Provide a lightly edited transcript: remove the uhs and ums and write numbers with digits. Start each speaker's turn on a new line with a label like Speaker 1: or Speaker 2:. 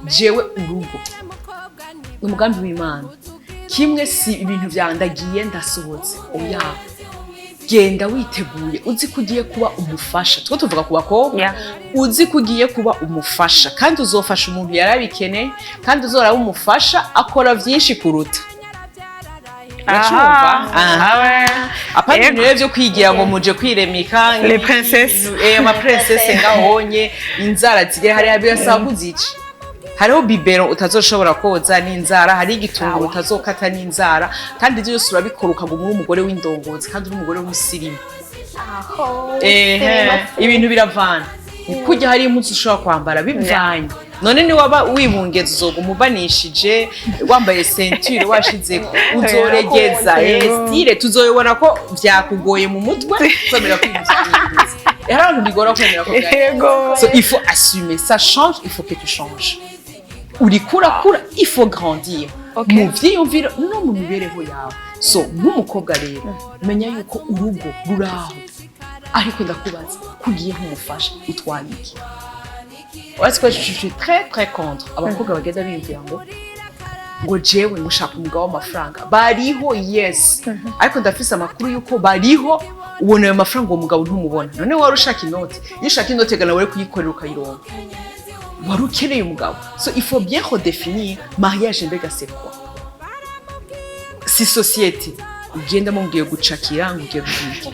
Speaker 1: jewe urugo umugambi w'Imana kimwe si ibintu byandagiye ndasohotse oya genda witeguye uzi kugiye kuba umufasha two tuvuga ku bakobwa uzi kugiye kuba umufasha kandi uzofasha umuntu yarabikene kandi uzora umufasha akora byinshi kuruta apana ibintu byo kwigira ngo muje kwiremika
Speaker 2: les princesses
Speaker 1: ama princesse ngahonye inzara zigera hari abiyasa kuzici hariho bibero utazoshobora koza n'inzara hari igitunguru utazokata n'inzara kandi ibyo byose urabikoruka ngo muri umugore w'indongozi kandi uri umugore w'umusirimu ibintu biravana kujya hari impuzu ushobora kwambara bivanye none ni waba wibungeza uzoga umubanishije wambaye ceinture washize uzoregeza style tuzoyibona ko byakugoye mu mutwe kwemera kwibunza abantu bigora kwemera ko byago so il faut assumer ça change il faut que tu changes urikura il faut grandir mu vyiyumviro no mu mibereho yawe so nk'umukobwa rero menya yuko urugo ruraho ariko ndakubaza kugiye nk'umufasha utwaye iki Parce que je suis très très contre abakobwa bagenda bimvira ngo jewe mushaka umugabo w'amafaranga bariho yes ariko ndafise amakuru yuko bariho ubona ayo mafaranga uwo mugabo ntumubona none wari ushaka inoti iyo ushaka inoti gana wari kuyikorera ukayironka wari ukeneye umugabo so il faut bien redéfinir mariage mbega c'est quoi si société ugenda mu ngiye gucakira ngo ugiye guhita